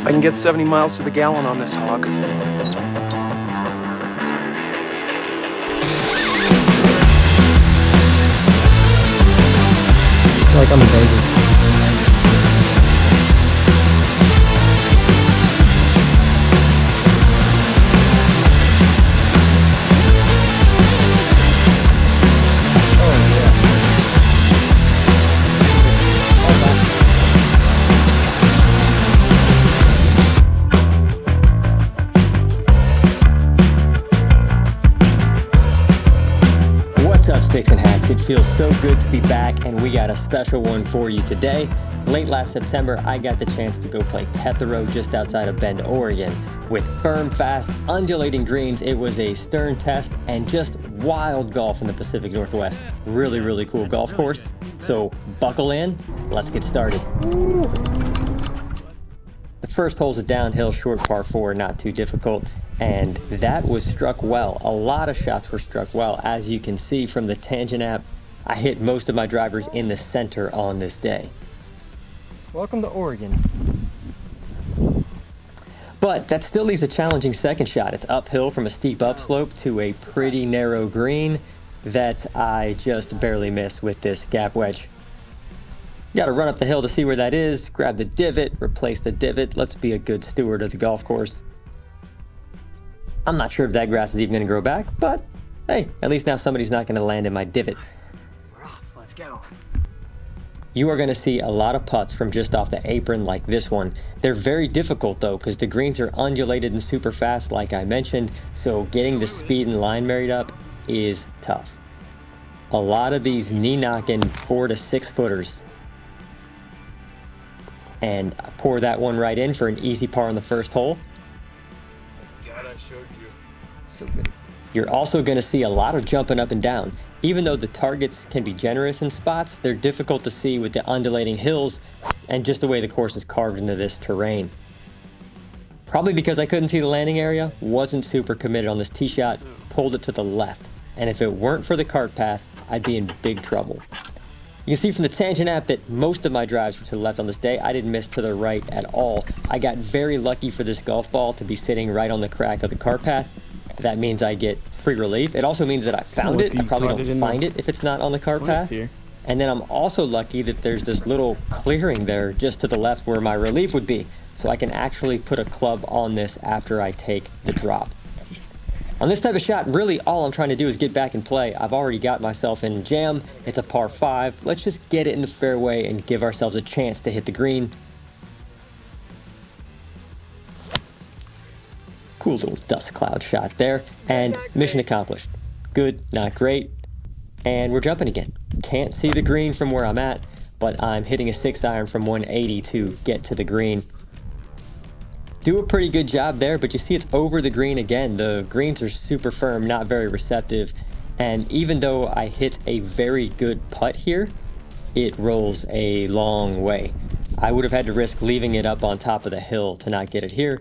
I can get 70 miles to the gallon on this hog. Like I'm in danger. What's up, Sticks and Hacks? It feels so good to be back, and we got a special one for you today. Late last September, I got the chance to go play Tetherow just outside of Bend, Oregon. With firm, fast, undulating greens, it was a stern test and just wild golf in the Pacific Northwest. Really, really cool golf course. So buckle in, let's get started. The first hole's a downhill short par 4, not too difficult. And that was struck well. A lot of shots were struck well. As you can see from the Tangent app, I hit most of my drivers in the center on this day. Welcome to Oregon. But that still leaves a challenging second shot. It's uphill from a steep upslope to a pretty narrow green that I just barely missed with this gap wedge. Got to run up the hill to see where that is, grab the divot, replace the divot. Let's be a good steward of the golf course. I'm not sure if that grass is even going to grow back, but hey, at least now somebody's not going to land in my divot. We're off, let's go. You are going to see a lot of putts from just off the apron like this one. They're very difficult though, because the greens are undulated and super fast like I mentioned, so getting the speed and line married up is tough. A lot of these knee-knocking 4 to 6 footers. And I pour that one right in for an easy par on the first hole. So good. You're also going to see a lot of jumping up and down. Even though the targets can be generous in spots, they're difficult to see with the undulating hills and just the way the course is carved into this terrain. Probably because I couldn't see the landing area, wasn't super committed on this tee shot, pulled it to the left. And if it weren't for the cart path, I'd be in big trouble. You can see from the Tangent app that most of my drives were to the left on this day. I didn't miss to the right at all. I got very lucky for this golf ball to be sitting right on the crack of the cart path. That means I get free relief. It also means that I found it. I probably don't find it if it's not on the cart path. And then I'm also lucky that there's this little clearing there just to the left where my relief would be. So I can actually put a club on this after I take the drop. On this type of shot, really all I'm trying to do is get back and play. I've already got myself in jam. It's a par 5. Let's just get it in the fairway and give ourselves a chance to hit the green. Cool little dust cloud shot there, and mission accomplished. Good, not great, and we're jumping again. Can't see the green from where I'm at, but I'm hitting a 6-iron from 180 to get to the green. Do a pretty good job there, but you see it's over the green again. The greens are super firm, not very receptive, and even though I hit a very good putt here, it rolls a long way. I would have had to risk leaving it up on top of the hill to not get it here.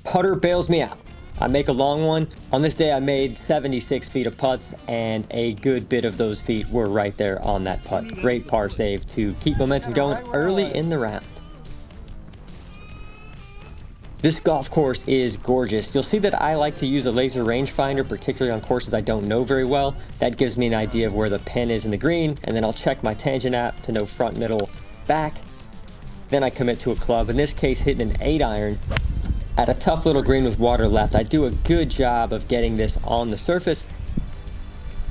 Putter bails me out. I make a long one. On this day, I made 76 feet of putts, and a good bit of those feet were right there on that putt. Great par save to keep momentum going early in the round. This golf course is gorgeous. You'll see that I like to use a laser rangefinder, particularly on courses I don't know very well. That gives me an idea of where the pin is in the green, and then I'll check my Tangent app to know front, middle, back. Then I commit to a club. In this case, hitting an 8-iron. At a tough little green with water left, I do a good job of getting this on the surface.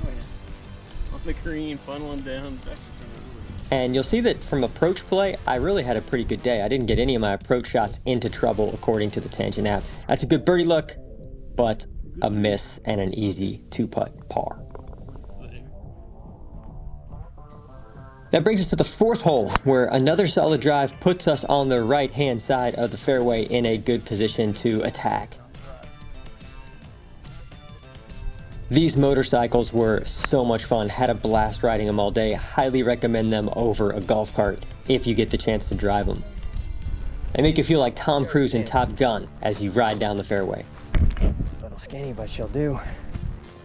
Oh yeah. On the green, funneling down. And you'll see that from approach play, I really had a pretty good day. I didn't get any of my approach shots into trouble according to the Tangent app. That's a good birdie look, but a miss and an easy 2-putt par. That brings us to the 4th hole, where another solid drive puts us on the right-hand side of the fairway in a good position to attack. These motorcycles were so much fun. Had a blast riding them all day. Highly recommend them over a golf cart if you get the chance to drive them. They make you feel like Tom Cruise in Top Gun as you ride down the fairway. A little skinny, but she'll do.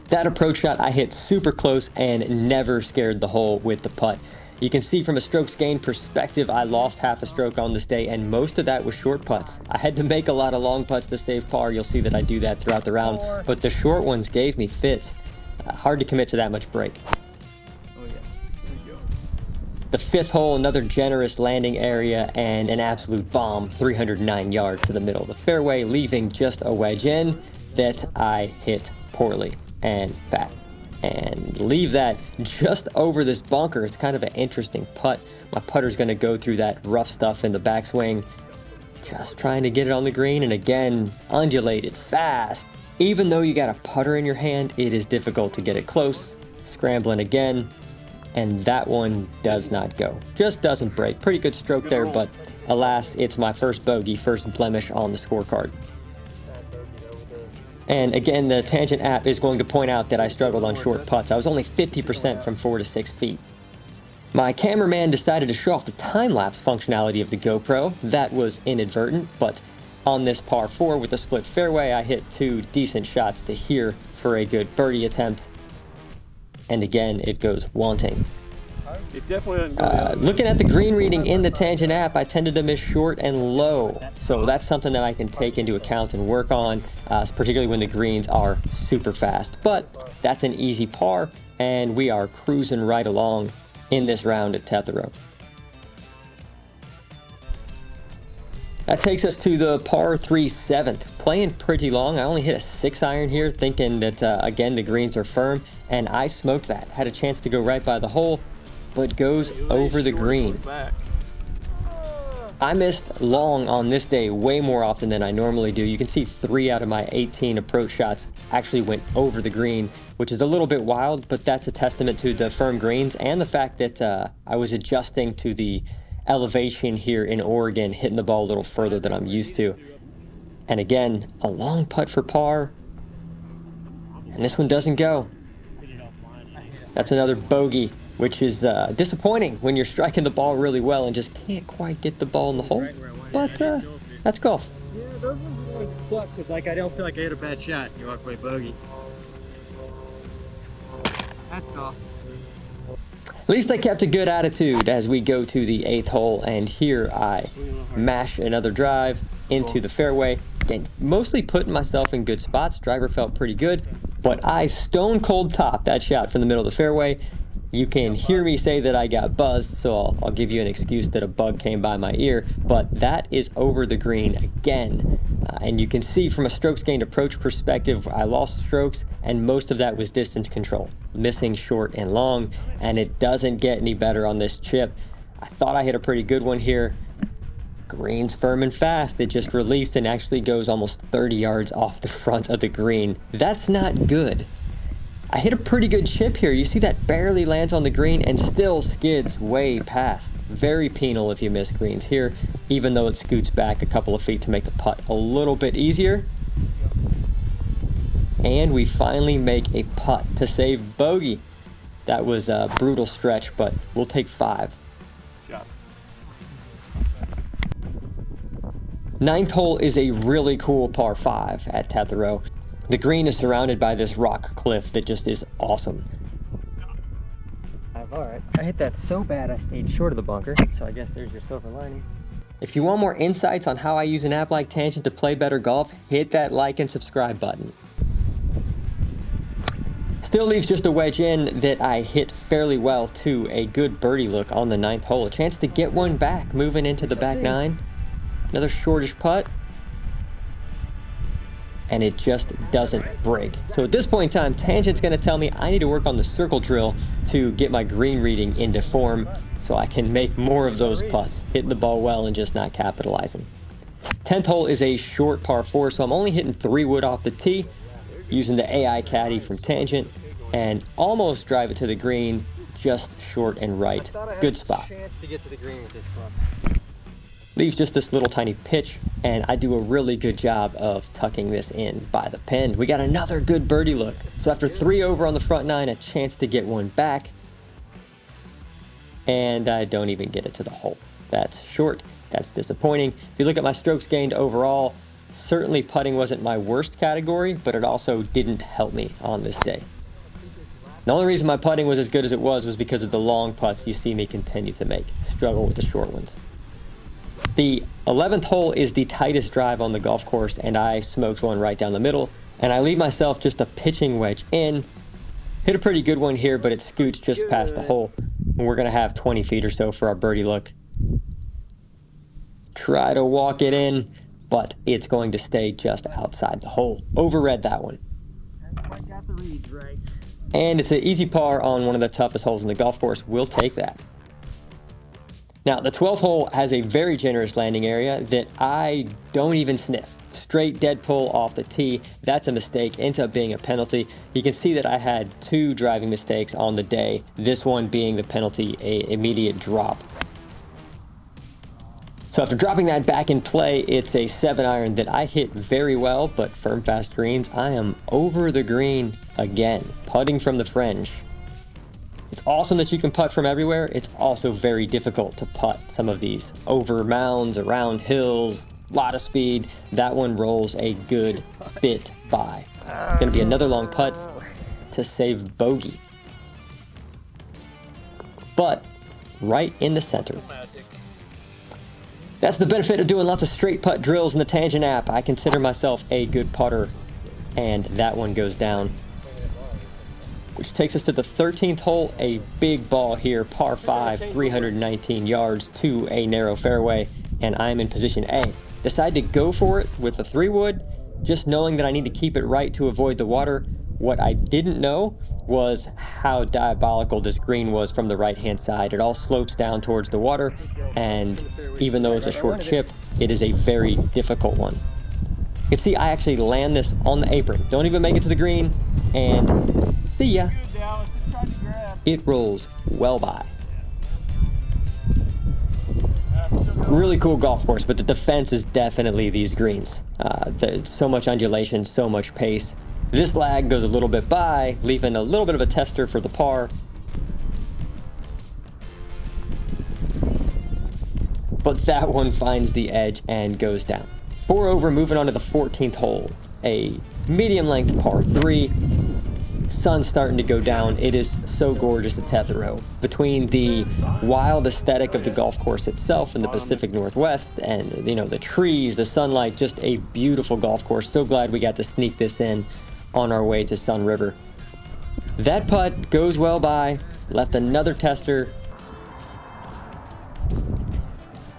That approach shot I hit super close and never scared the hole with the putt. You can see from a strokes gained perspective, I lost half a stroke on this day, and most of that was short putts. I had to make a lot of long putts to save par. You'll see that I do that throughout the round, but the short ones gave me fits. Hard to commit to that much break. Oh yeah, there you go. The fifth hole, another generous landing area and an absolute bomb, 309 yards to the middle of the fairway, leaving just a wedge in that I hit poorly and fat. And leave that just over this bunker. It's kind of an interesting putt. My putter's going to go through that rough stuff in the backswing. Just trying to get it on the green, and again, undulated fast. Even though you got a putter in your hand, it is difficult to get it close. Scrambling again, and that one does not go. Just doesn't break. Pretty good stroke there, but alas, it's my first bogey, first blemish on the scorecard. And again, the Tangent app is going to point out that I struggled on short putts. I was only 50% from 4 to 6 feet. My cameraman decided to show off the time-lapse functionality of the GoPro. That was inadvertent, but on this par 4 with a split fairway, I hit 2 decent shots to here for a good birdie attempt. And again, it goes wanting. It definitely doesn't go Looking at the green reading in the Tangent app, I tended to miss short and low. So that's something that I can take into account and work on, particularly when the greens are super fast. But that's an easy par, and we are cruising right along in this round at Tetherow. That takes us to the par 3 7th. Playing pretty long. I only hit a 6-iron here, thinking that, again, the greens are firm, and I smoked that. Had a chance to go right by the hole, but goes over the green. I missed long on this day way more often than I normally do. You can see 3 out of my 18 approach shots actually went over the green, which is a little bit wild, but that's a testament to the firm greens and the fact that I was adjusting to the elevation here in Oregon, hitting the ball a little further than I'm used to. And again, a long putt for par, and this one doesn't go. That's another bogey, which is disappointing when you're striking the ball really well and just can't quite get the ball in the hole. But that's golf. Yeah, those ones always suck because like I don't feel like I hit a bad shot. You walk away bogey. That's golf. At least I kept a good attitude as we go to the 8th hole, and here I mash another drive into the fairway. Again, mostly putting myself in good spots. Driver felt pretty good, but I stone cold top that shot from the middle of the fairway. You can hear me say that I got buzzed, so I'll give you an excuse that a bug came by my ear, but that is over the green again. And you can see from a strokes gained approach perspective, I lost strokes, and most of that was distance control, missing short and long, and it doesn't get any better on this chip. I thought I hit a pretty good one here. Green's firm and fast. It just released and actually goes almost 30 yards off the front of the green. That's not good. I hit a pretty good chip here. You see that barely lands on the green and still skids way past. Very penal if you miss greens here, even though it scoots back a couple of feet to make the putt a little bit easier. And we finally make a putt to save bogey. That was a brutal stretch, but we'll take 5. Ninth hole is a really cool par 5 at Tetherow. The green is surrounded by this rock cliff that just is awesome. Alright, I hit that so bad I stayed short of the bunker, so I guess there's your silver lining. If you want more insights on how I use an app like Tangent to play better golf, hit that like and subscribe button. Still leaves just a wedge in that I hit fairly well to a good birdie look on the 9th hole. A chance to get one back, moving into the back 9. Another shortish putt. And it just doesn't break. So at this point in time, Tangent's gonna tell me I need to work on the circle drill to get my green reading into form so I can make more of those putts, hitting the ball well and just not capitalizing. 10th hole is a short par 4, so I'm only hitting 3 wood off the tee, using the AI caddy from Tangent, and almost drive it to the green, just short and right. Good spot. Chance to get to the green with this club. Leaves just this little tiny pitch, and I do a really good job of tucking this in by the pin. We got another good birdie look. So after 3 over on the front 9, a chance to get one back, and I don't even get it to the hole. That's short. That's disappointing. If you look at my strokes gained overall, certainly putting wasn't my worst category, but it also didn't help me on this day. The only reason my putting was as good as it was because of the long putts you see me continue to make. Struggle with the short ones. The 11th hole is the tightest drive on the golf course, and I smoked one right down the middle, and I leave myself just a pitching wedge in. Hit a pretty good one here, but it scoots just past the hole. And we're gonna have 20 feet or so for our birdie look. Try to walk it in, but it's going to stay just outside the hole. Overread that one. I got the reads right. And it's an easy par on one of the toughest holes in the golf course. We'll take that. Now, the 12th hole has a very generous landing area that I don't even sniff. Straight dead pull off the tee. That's a mistake. Ends up being a penalty. You can see that I had 2 driving mistakes on the day. This one being the penalty, an immediate drop. So after dropping that back in play, it's a 7-iron that I hit very well, but firm fast greens, I am over the green again, putting from the fringe. It's awesome that you can putt from everywhere. It's also very difficult to putt some of these over mounds, around hills, a lot of speed. That one rolls a good bit by. It's going to be another long putt to save bogey. But right in the center. That's the benefit of doing lots of straight putt drills in the Tangent app. I consider myself a good putter, and that one goes down. Which takes us to the 13th hole, a big ball here, par 5, 319 yards to a narrow fairway, and I'm in position A. Decide to go for it with the 3-wood, just knowing that I need to keep it right to avoid the water. What I didn't know was how diabolical this green was from the right-hand side. It all slopes down towards the water, and even though it's a short chip, it is a very difficult one. You can see I actually land this on the apron. Don't even make it to the green, and see ya. It rolls well by. Really cool golf course, but the defense is definitely these greens. There's so much undulation, so much pace. This lag goes a little bit by, leaving a little bit of a tester for the par. But that one finds the edge and goes down. 4 over, moving on to the 14th hole. A medium length par 3. Sun's starting to go down. It is so gorgeous at Tetherow. Between the wild aesthetic of the golf course itself in the Pacific Northwest and, the trees, the sunlight, just a beautiful golf course. So glad we got to sneak this in on our way to Sun River. That putt goes well by, left another tester,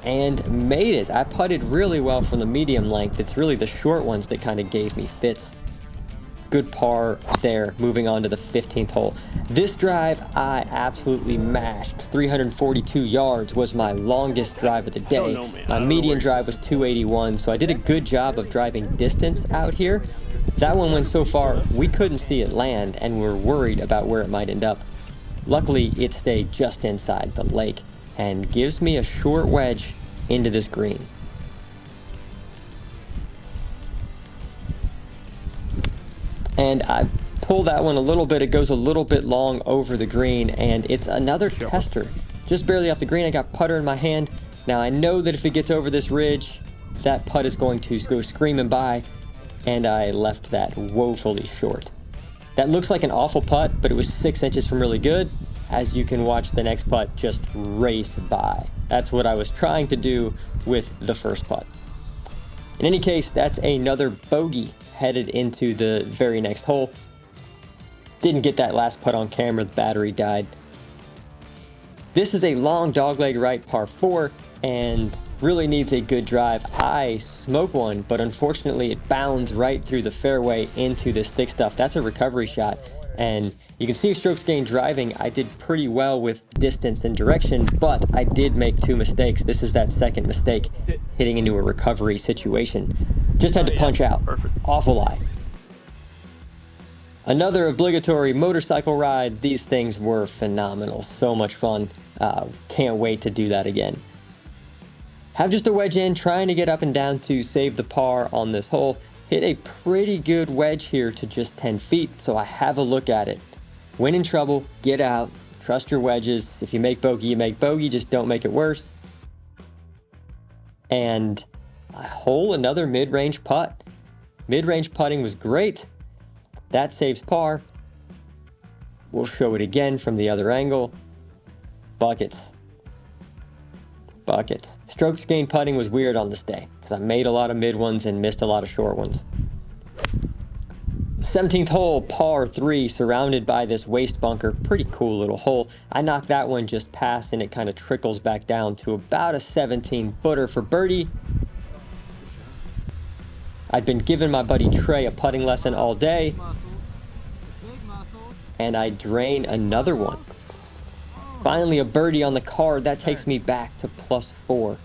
and made it. I putted really well from the medium length. It's really the short ones that kind of gave me fits. Good par there. Moving on to the 15th hole. This drive I absolutely mashed. 342 yards was my longest drive of the day. My median drive was 281, so I did a good job of driving distance out here. That one went so far we couldn't see it land, and we're worried about where it might end up. Luckily, it stayed just inside the lake and gives me a short wedge into this green. And I pull that one a little bit. It goes a little bit long over the green, and it's another tester. Just barely off the green. I got putter in my hand. Now I know that if it gets over this ridge, that putt is going to go screaming by, and I left that woefully short. That looks like an awful putt, but it was 6 inches from really good. As you can watch, the next putt just race by. That's what I was trying to do with the first putt. In any case, that's another bogey headed into the very next hole. Didn't get that last putt on camera, the battery died. This is a long dogleg right par 4 and really needs a good drive. I smoke one, but unfortunately it bounds right through the fairway into this thick stuff. That's a recovery shot, and you can see strokes gained driving. I did pretty well with distance and direction, but I did make 2 mistakes. This is that second mistake, hitting into a recovery situation. Just had to punch out. Perfect. Awful lie. Another obligatory motorcycle ride. These things were phenomenal. So much fun. Can't wait to do that again. Have just a wedge in, trying to get up and down to save the par on this hole. Hit a pretty good wedge here to just 10 feet, so I have a look at it. When in trouble, get out. Trust your wedges. If you make bogey, you make bogey. Just don't make it worse. And I hole another mid-range putt. Mid-range putting was great. That saves par. We'll show it again from the other angle. Buckets. Buckets. Strokes gained putting was weird on this day because I made a lot of mid ones and missed a lot of short ones. 17th hole, par 3, surrounded by this waste bunker. Pretty cool little hole. I knocked that one just past and it kind of trickles back down to about a 17-footer for birdie. I'd been giving my buddy Trey a putting lesson all day, and I drain another one. Finally a birdie on the card. That takes me back to +4.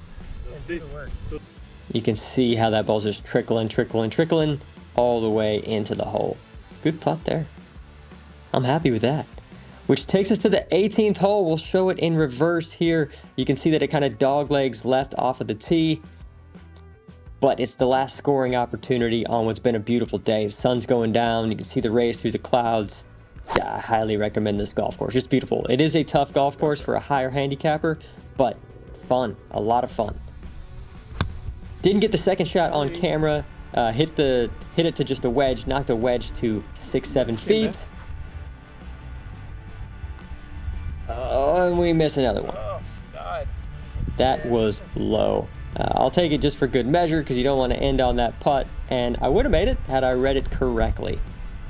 You can see how that ball's just trickling all the way into the hole. Good putt there. I'm happy with that. Which takes us to the 18th hole. We'll show it in reverse here. You can see that it kind of doglegs left off of the tee. But it's the last scoring opportunity on what's been a beautiful day. The sun's going down. You can see the rays through the clouds. Yeah, I highly recommend this golf course. Just beautiful. It is a tough golf course for a higher handicapper, but fun. A lot of fun. Didn't get the second shot on camera. Hit it to just a wedge. Knocked a wedge to 6-7 feet. Oh, and we miss another one. That was low. I'll take it just for good measure because you don't want to end on that putt, and I would have made it had I read it correctly.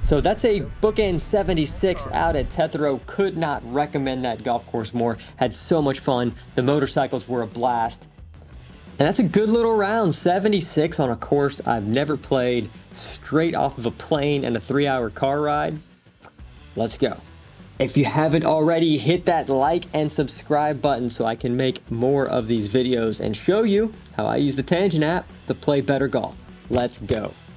So that's a bookend 76 out at Tetherow. Could not recommend that golf course more. Had so much fun. The motorcycles were a blast. And that's a good little round. 76 on a course I've never played, straight off of a plane and a 3-hour car ride. Let's go. If you haven't already, hit that like and subscribe button so I can make more of these videos and show you how I use the Tangent app to play better golf. Let's go.